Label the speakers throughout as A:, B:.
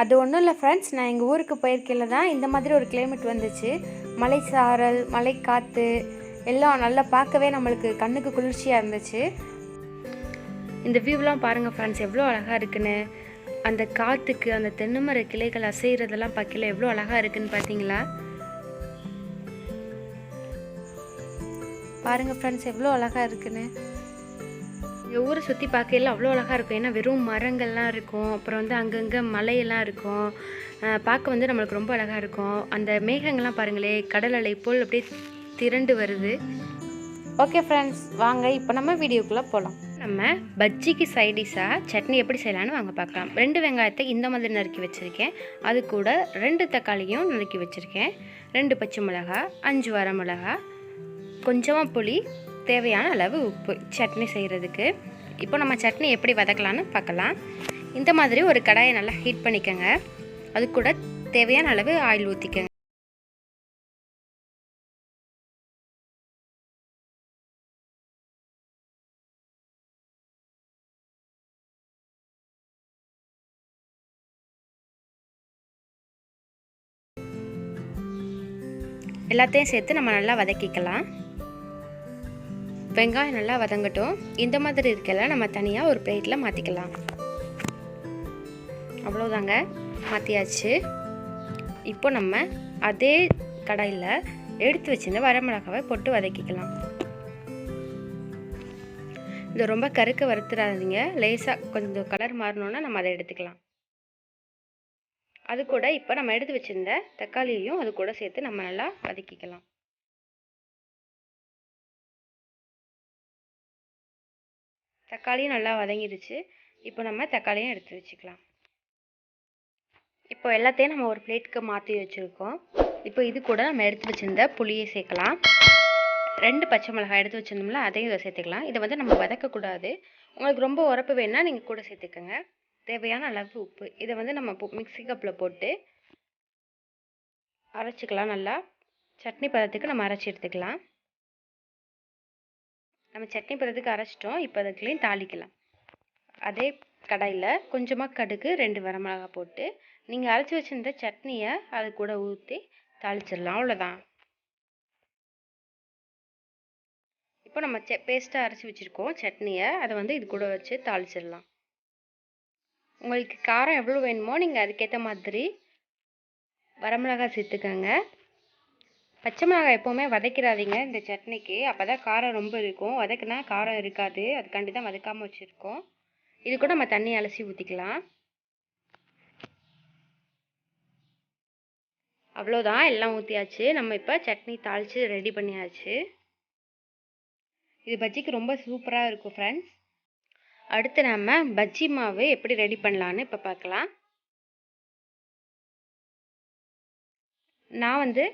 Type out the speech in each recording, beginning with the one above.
A: அது ஒன்றும் இல்லை ஃப்ரெண்ட்ஸ், நான் எங்கள் ஊருக்கு போயிருக்கையில் தான் இந்த மாதிரி ஒரு கிளைமேட் வந்துச்சு. மலை சாரல், மலை காற்று எல்லாம் நல்லா பார்க்கவே நம்மளுக்கு கண்ணுக்கு குளிர்ச்சியாக இருந்துச்சு. இந்த வியூலாம் பாருங்கள் ஃப்ரெண்ட்ஸ், எவ்வளோ அழகாக இருக்குன்னு. அந்த காற்றுக்கு அந்த தென்னைமர கிளைகள் அசைகிறதெல்லாம் பார்க்கல எவ்வளோ அழகாக இருக்குன்னு பார்த்தீங்களா? பாருங்கள் ஃப்ரெண்ட்ஸ், எவ்வளோ அழகாக இருக்குன்னு. எங்கள் ஊரை சுற்றி பார்க்கையில அவ்வளோ அழகாக இருக்கும். ஏன்னா வெறும் மரங்கள்லாம் இருக்கும், அப்புறம் வந்து அங்கங்கே மலையெல்லாம் இருக்கும். பார்க்க வந்து நம்மளுக்கு ரொம்ப அழகாக இருக்கும். அந்த மேகங்கள்லாம் பாருங்களே, கடல் அலை போல் அப்படியே திரண்டு வருது. ஓகே ஃப்ரெண்ட்ஸ், வாங்க இப்போ நம்ம வீடியோக்குள்ளே போகலாம். நம்ம பஜ்ஜிக்கு சைடிஷாக சட்னி எப்படி செய்யலான்னு வாங்க பார்க்கலாம். 2 வெங்காயத்தை இந்த மாதிரி நறுக்கி வச்சுருக்கேன். அது கூட 2 தக்காளியும் நறுக்கி வச்சுருக்கேன். 2 பச்சை மிளகா, 5 வரமிளகா, கொஞ்சமாக புளி, தேவையான அளவு உப்பு சட்னி செய்கிறதுக்கு. இப்போ நம்ம சட்னி எப்படி வதக்கலான்னு பார்க்கலாம். இந்த மாதிரி ஒரு கடாயை நல்லா ஹீட் பண்ணிக்கோங்க. அது கூட தேவையான அளவு ஆயில் ஊற்றிக்கோங்க. எல்லாத்தையும் சேர்த்து நம்ம நல்லா வதக்கிக்கலாம். வெங்காயம் நல்லா வதங்கட்டும். இந்த மாதிரி இருக்கல நம்ம தனியாக ஒரு பிளேட்டில் மாற்றிக்கலாம். அவ்வளோதாங்க, மாற்றியாச்சு. இப்போ நம்ம அதே கடாயில் எடுத்து வச்சிருந்த வரமிளகாவை போட்டு வதக்கிக்கலாம். இது ரொம்ப கருக்க வறுத்துடாதீங்க, லேசாக கொஞ்சம் கலர் மாறணுன்னா நம்ம அதை எடுத்துக்கலாம். அது கூட இப்போ நம்ம எடுத்து வச்சிருந்த தக்காளியையும் அது கூட சேர்த்து நம்ம நல்லா வதக்கிக்கலாம். தக்காளியும் நல்லா வதங்கிடுச்சு. இப்போ நம்ம தக்காளியும் எடுத்து வச்சுக்கலாம். இப்போ எல்லாத்தையும் நம்ம ஒரு பிளேட்டுக்கு மாற்றி வச்சுருக்கோம். இப்போ இது கூட நம்ம எடுத்து வச்சுருந்த புளியை சேர்க்கலாம். 2 பச்சை மிளகாய் எடுத்து வச்சுருந்தோம்ல, அதையும் இதை சேர்த்துக்கலாம். இதை வந்து நம்ம வதக்கக்கூடாது. உங்களுக்கு ரொம்ப உரப்பு வேணுன்னா நீங்கள் கூட சேர்த்துக்கோங்க. தேவையான அளவு உப்பு. இதை வந்து நம்ம மிக்ஸி கப்பில் போட்டு அரைச்சிக்கலாம். நல்லா சட்னி பதத்துக்கு நம்ம அரைச்சி எடுத்துக்கலாம். நம்ம சட்னி பதத்துக்கு அரைச்சிட்டோம். இப்போ அதுக்குள்ளேயும் தாளிக்கலாம். அதே கடாயில் கொஞ்சமாக கடுகு, 2 வரமிளகாய் போட்டு நீங்கள் அரைச்சி வச்சுருந்த சட்னியை அது கூட ஊற்றி தாளிச்சிடலாம். அவ்வளோதான். இப்போ நம்ம பேஸ்ட்டாக அரைச்சி வச்சுருக்கோம் சட்னியை, அதை வந்து இது கூட வச்சு தாளிச்சிடலாம். உங்களுக்கு காரம் எவ்வளோ வேணுமோ நீங்கள் அதுக்கேற்ற மாதிரி வரமிளகாய் சேர்த்துக்கோங்க. பச்சை மிளகாய் எப்போவுமே வதக்கிடாதீங்க இந்த சட்னிக்கு, அப்போ தான் காரம் ரொம்ப இருக்கும். வதக்குனா காரம் இருக்காது, அதுக்காண்டி தான் வதக்காமல் வச்சுருக்கோம். இது கூட நம்ம தண்ணி அலசி ஊற்றிக்கலாம். அவ்வளோதான், எல்லாம் ஊற்றியாச்சு. நம்ம இப்போ சட்னி தாளித்து ரெடி பண்ணியாச்சு. இது பஜ்ஜிக்கு ரொம்ப சூப்பராக இருக்கும் ஃப்ரெண்ட்ஸ். அடுத்து நம்ம பஜ்ஜி மாவு எப்படி ரெடி பண்ணலான்னு இப்போ பார்க்கலாம். நான் வந்து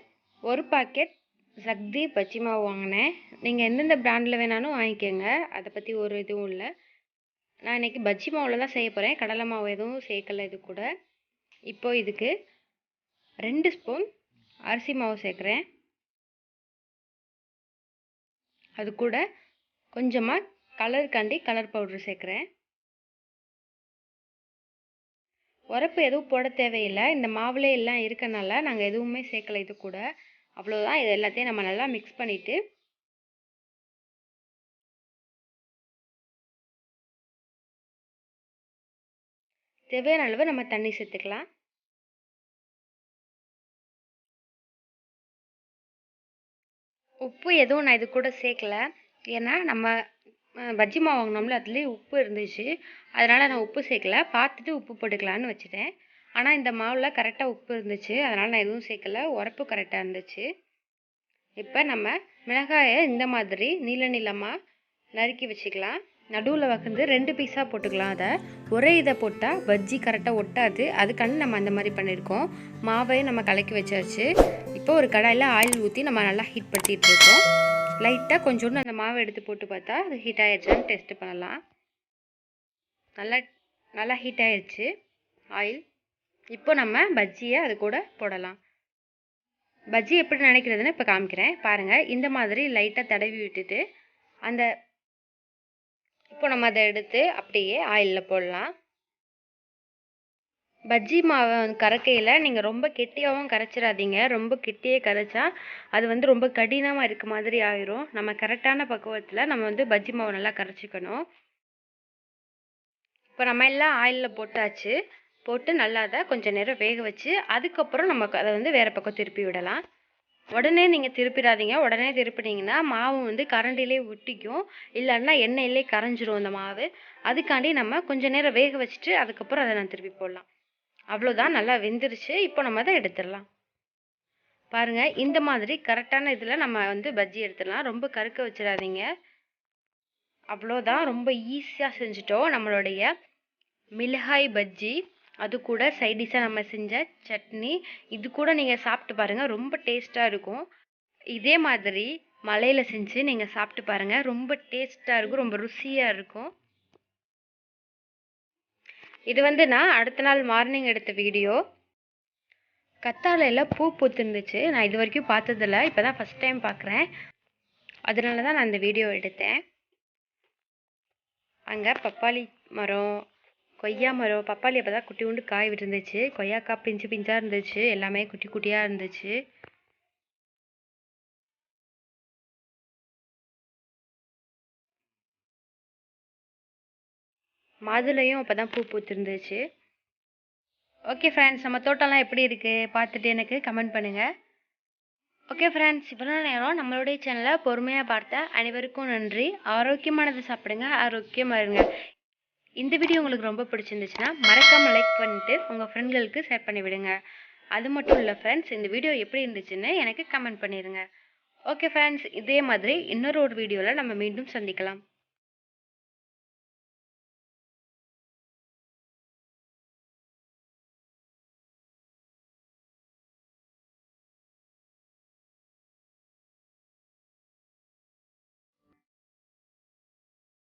A: ஒரு பாக்கெட் சக்தி பஜ்ஜி மாவு வாங்கினேன். நீங்கள் எந்தெந்த பிராண்டில் வேணாலும் வாங்கிக்கோங்க, அதை பற்றி ஒரு இதுவும் இல்லை. நான் இன்றைக்கி பஜ்ஜி மாவில் தான் செய்ய போகிறேன். கடலை மாவு எதுவும் சேர்க்கலை இது கூட. இப்போது இதுக்கு 2 ஸ்பூன் அரிசி மாவு சேர்க்குறேன். அது கூட கொஞ்சமாக கலருக்காண்டி கலர் பவுடர் சேர்க்குறேன். உரப்பு எதுவும் போட தேவையில்லை, இந்த மாவுலே எல்லாம் இருக்கனால நாங்கள் எதுவுமே சேர்க்கலை இது கூட. அவ்வளோதான். இது எல்லாத்தையும் நம்ம நல்லா மிக்ஸ் பண்ணிவிட்டு தேவையான அளவு நம்ம தண்ணி சேர்த்துக்கலாம். உப்பு எதுவும் நான் இது கூட சேர்க்கல, ஏன்னா நம்ம பஜ்ஜி மாவு வாங்கினோம்ல அதுலேயே உப்பு இருந்துச்சு, அதனால் நான் உப்பு சேர்க்கல. பார்த்துட்டு உப்பு போட்டுக்கலான்னு வச்சுட்டேன். ஆனால் இந்த மாவில் கரெக்டாக உப்பு இருந்துச்சு, அதனால் நான் எதுவும் சேர்க்கல. உரப்பு கரெக்டாக இருந்துச்சு. இப்போ நம்ம மிளகாயை இந்த மாதிரி நீள நீளமாக நறுக்கி வச்சுக்கலாம். நடுவில் வந்து 2 பீஸாக போட்டுக்கலாம். அதை ஒரே இதை போட்டால் பஜ்ஜி கரெக்டாக ஒட்டாது, அதுக்காண்டி நம்ம அந்த மாதிரி பண்ணியிருக்கோம். மாவையும் நம்ம கலக்கி வச்சாச்சு. இப்போ ஒரு கடாயில் ஆயில் ஊற்றி நம்ம நல்லா ஹீட் பண்ணிட்டு இருக்கோம். லைட்டாக கொஞ்சோண்டு அந்த மாவை எடுத்து போட்டு பார்த்தா அது ஹீட் ஆகிடுச்சான்னு டெஸ்ட்டு பண்ணலாம். நல்லா ஹீட் ஆகிடுச்சு ஆயில். இப்போ நம்ம பஜ்ஜியை அது கூட போடலாம். பஜ்ஜி எப்படி நினைக்கிறதுன்னு இப்போ காமிக்கிறேன் பாருங்கள். இந்த மாதிரி லைட்டாக தடவி விட்டுட்டு இப்போ நம்ம அதை எடுத்து அப்படியே ஆயிலில் போடலாம். பஜ்ஜி மாவை கரைக்கையில் நீங்கள் ரொம்ப கெட்டியாகவும் கரைச்சிடாதீங்க. ரொம்ப கெட்டியே கரைச்சா அது வந்து ரொம்ப கடினமாக இருக்க மாதிரி ஆயிரும். நம்ம கரெக்டான பக்குவத்தில் நம்ம வந்து பஜ்ஜி மாவை நல்லா கரைச்சிக்கணும். இப்போ நம்ம எல்லாம் ஆயிலில் போட்டாச்சு. போட்டு நல்லா அதை கொஞ்சம் நேரம் வேக வச்சு அதுக்கப்புறம் நமக்கு அதை வந்து வேறு பக்கம் திருப்பி விடலாம். உடனே நீங்கள் திருப்பிடாதீங்க. உடனே திருப்பினீங்கன்னா மாவு வந்து கரண்டிலே ஒட்டிக்கும். இல்லைன்னா எண்ணெயிலே கரைஞ்சிரும் அந்த மாவு. அதுக்காண்டி நம்ம கொஞ்சம் நேரம் வேக வச்சுட்டு அதுக்கப்புறம் அதை நான் திருப்பி போடலாம். அவ்வளோதான், நல்லா வெந்துருச்சு. இப்போ நம்ம அதை எடுத்துடலாம். பாருங்கள், இந்த மாதிரி கரெக்டான இதில் நம்ம வந்து பஜ்ஜி எடுத்துடலாம். ரொம்ப கருக்க வச்சிடாதீங்க. அவ்வளோதான், ரொம்ப ஈஸியாக செஞ்சுட்டோம் நம்மளுடைய மிளகாய் பஜ்ஜி. அது கூட சைடிஷாக நம்ம செஞ்ச சட்னி. இது கூட நீங்கள் சாப்பிட்டு பாருங்கள், ரொம்ப டேஸ்ட்டாக இருக்கும். இதே மாதிரி மலையில் செஞ்சு நீங்கள் சாப்பிட்டு பாருங்கள், ரொம்ப டேஸ்ட்டாக இருக்கும், ரொம்ப ருசியாக இருக்கும். இது வந்து நான் அடுத்த நாள் மார்னிங் எடுத்த வீடியோ. கத்தாழையில் பூ பூத்துருந்துச்சு. நான் இது வரைக்கும் பார்த்ததில்ல, இப்போ தான் ஃபஸ்ட் டைம் பார்க்குறேன். அதனால தான் நான் இந்த வீடியோ எடுத்தேன். அங்கே பப்பாளி மரம், கொய்யா மரம், பப்பாளி அப்போ தான் குட்டி உண்டு காய் விட்டுருந்துச்சு. கொய்யாக்காய் பிஞ்சு பிஞ்சாக இருந்துச்சு, எல்லாமே குட்டி குட்டியாக இருந்துச்சு. மாதுளையும் அப்போ தான் பூ பூத்துருந்துச்சு. ஓகே ஃப்ரெண்ட்ஸ், நம்ம தோட்டம்லாம் எப்படி இருக்குது பார்த்துட்டு எனக்கு கமெண்ட் பண்ணுங்கள். ஓகே ஃப்ரெண்ட்ஸ், இவ்வளோ நேரம் நம்மளுடைய சேனலை பொறுமையாக பார்த்த அனைவருக்கும் நன்றி. ஆரோக்கியமானது சாப்பிடுங்க, ஆரோக்கியமாக இருங்க. இந்த வீடியோ உங்களுக்கு ரொம்ப பிடிச்சிருந்துச்சுன்னா மறக்காமல் லைக் பண்ணிவிட்டு உங்கள் ஃப்ரெண்ட்களுக்கு ஷேர் பண்ணி விடுங்க. அது மட்டும் இல்லை ஃப்ரெண்ட்ஸ், இந்த வீடியோ எப்படி இருந்துச்சுன்னு எனக்கு கமெண்ட் பண்ணிடுங்க. ஓகே ஃப்ரெண்ட்ஸ், இதே மாதிரி இன்னொரு வீடியோவில் நம்ம மீண்டும் சந்திக்கலாம்.